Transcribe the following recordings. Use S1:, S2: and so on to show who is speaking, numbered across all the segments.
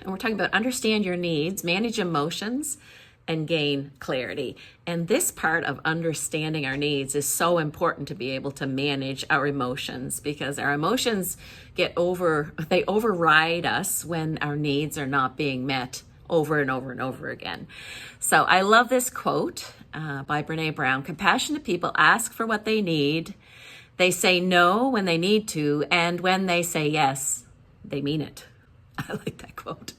S1: And we're talking about understand your needs, manage emotions, and gain clarity. And this part of understanding our needs is so important to be able to manage our emotions, because our emotions they override us when our needs are not being met over and over and over again. So I love this quote by Brene Brown. Compassionate people ask for what they need. They say no when they need to. And when they say yes, they mean it. I like that quote.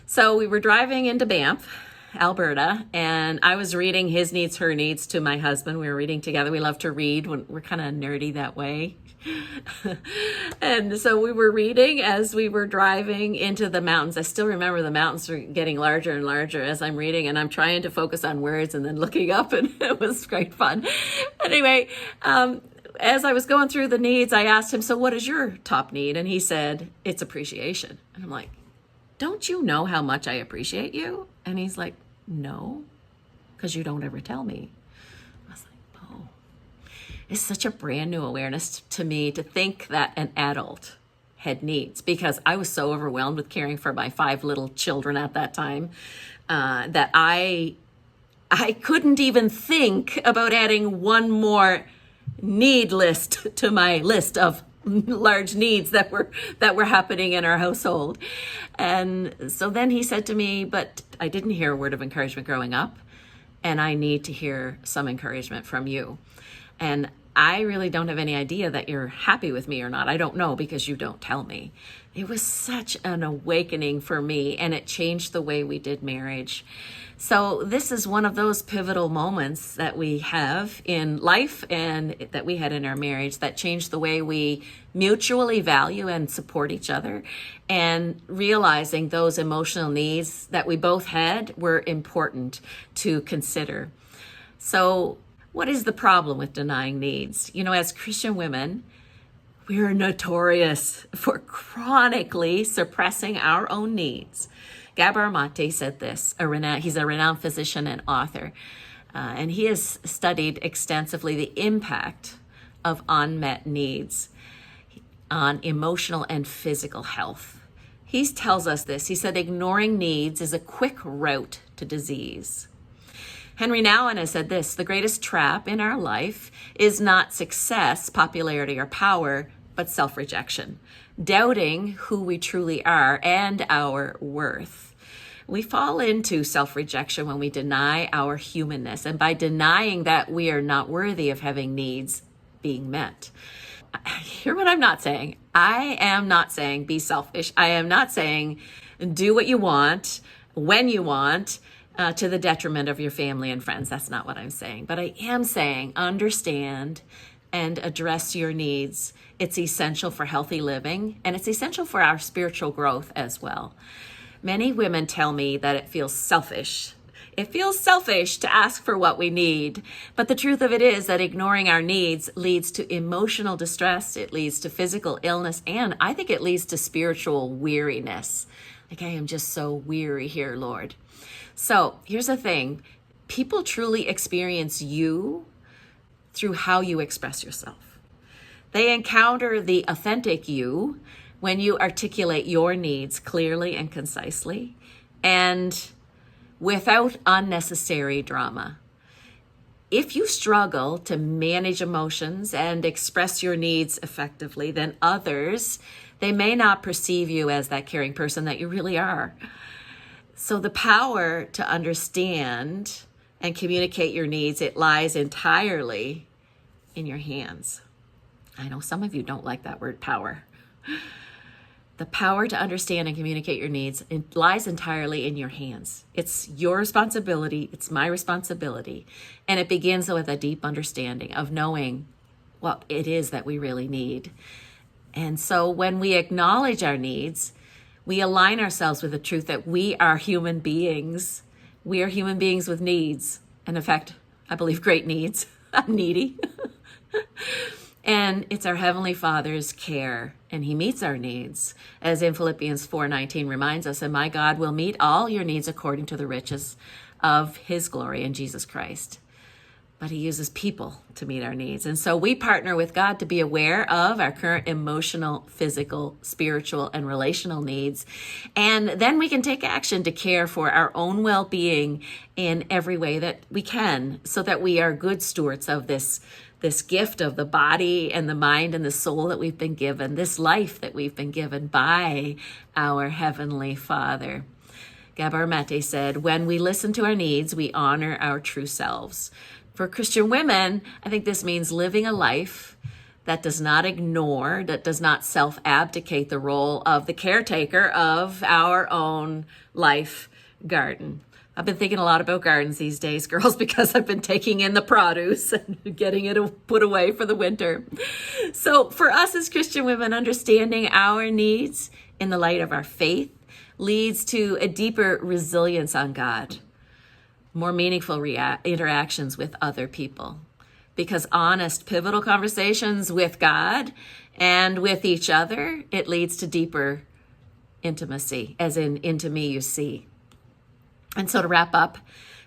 S1: So we were driving into Banff, Alberta, and I was reading His Needs, Her Needs to my husband. We were reading together. We love to read when we're kind of nerdy that way. And so we were reading as we were driving into the mountains. I still remember the mountains were getting larger and larger as I'm reading, and I'm trying to focus on words and then looking up, and it was great fun. Anyway, as I was going through the needs, I asked him, so what is your top need? And he said, it's appreciation. And I'm like, don't you know how much I appreciate you? And he's like, no, because you don't ever tell me. I was like, oh, it's such a brand new awareness to me to think that an adult had needs, because I was so overwhelmed with caring for my 5 little children at that time that I couldn't even think about adding one more need list to my list of large needs that were happening in our household. And so then he said to me, but I didn't hear a word of encouragement growing up, and I need to hear some encouragement from you. And I really don't have any idea that you're happy with me or not. I don't know, because you don't tell me. It was such an awakening for me, and it changed the way we did marriage. So this is one of those pivotal moments that we have in life and that we had in our marriage that changed the way we mutually value and support each other, and realizing those emotional needs that we both had were important to consider. So what is the problem with denying needs? You know, as Christian women, we are notorious for chronically suppressing our own needs. Gabor Mate said this. He's a renowned physician and author, and he has studied extensively the impact of unmet needs on emotional and physical health. He tells us this. He said, ignoring needs is a quick route to disease. Henry Nouwen has said this: the greatest trap in our life is not success, popularity, or power, but self-rejection, doubting who we truly are and our worth. We fall into self-rejection when we deny our humanness, and by denying that we are not worthy of having needs being met. Hear what I'm not saying. I am not saying be selfish. I am not saying do what you want, when you want, to the detriment of your family and friends. That's not what I'm saying. But I am saying understand and address your needs. It's essential for healthy living, and it's essential for our spiritual growth as well. Many women tell me that it feels selfish. It feels selfish to ask for what we need. But the truth of it is that ignoring our needs leads to emotional distress. It leads to physical illness. And I think it leads to spiritual weariness. Like, I am just so weary here, Lord. So here's the thing. People truly experience you through how you express yourself. They encounter the authentic you when you articulate your needs clearly and concisely and without unnecessary drama. If you struggle to manage emotions and express your needs effectively, then others, they may not perceive you as that caring person that you really are. So the power to understand and communicate your needs, it lies entirely in your hands. I know some of you don't like that word power. The power to understand and communicate your needs, it lies entirely in your hands. It's your responsibility. It's my responsibility. And it begins with a deep understanding of knowing what it is that we really need. And so when we acknowledge our needs, we align ourselves with the truth that we are human beings. We are human beings with needs. And in fact, I believe great needs. I'm needy. And it's our Heavenly Father's care, and He meets our needs. As in Philippians 4:19 reminds us, and my God will meet all your needs according to the riches of His glory in Jesus Christ. but he uses people to meet our needs. And so we partner with God to be aware of our current emotional, physical, spiritual, and relational needs. And then we can take action to care for our own well-being in every way that we can, so that we are good stewards of this gift of the body and the mind and the soul that we've been given, this life that we've been given by our Heavenly Father. Gabor Mate said, when we listen to our needs, we honor our true selves. For Christian women, I think this means living a life that does not ignore, that does not self-abdicate the role of the caretaker of our own life garden. I've been thinking a lot about gardens these days, girls, because I've been taking in the produce and getting it put away for the winter. So for us as Christian women, understanding our needs in the light of our faith leads to a deeper resilience on God, more meaningful interactions with other people, because honest, pivotal conversations with God and with each other, it leads to deeper intimacy, as in into me you see. And so to wrap up,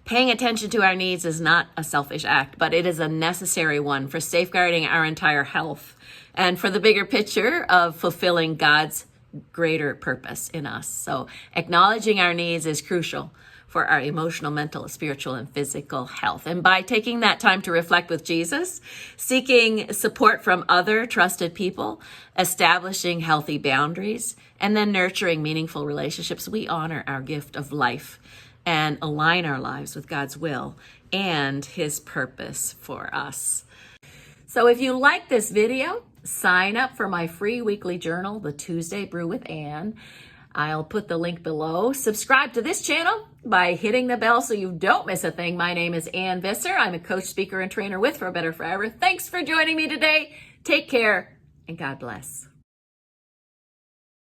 S1: paying attention to our needs is not a selfish act, but it is a necessary one for safeguarding our entire health and for the bigger picture of fulfilling God's greater purpose in us. So acknowledging our needs is crucial for our emotional, mental, spiritual, and physical health. And by taking that time to reflect with Jesus, seeking support from other trusted people, establishing healthy boundaries, and then nurturing meaningful relationships, we honor our gift of life and align our lives with God's will and his purpose for us. So if you like this video, sign up for my free weekly journal, The Tuesday Brew with Ann. I'll put the link below. Subscribe to this channel by hitting the bell so you don't miss a thing. My name is Ann Visser. I'm a coach, speaker, and trainer with For Better Forever. Thanks for joining me today. Take care and God bless.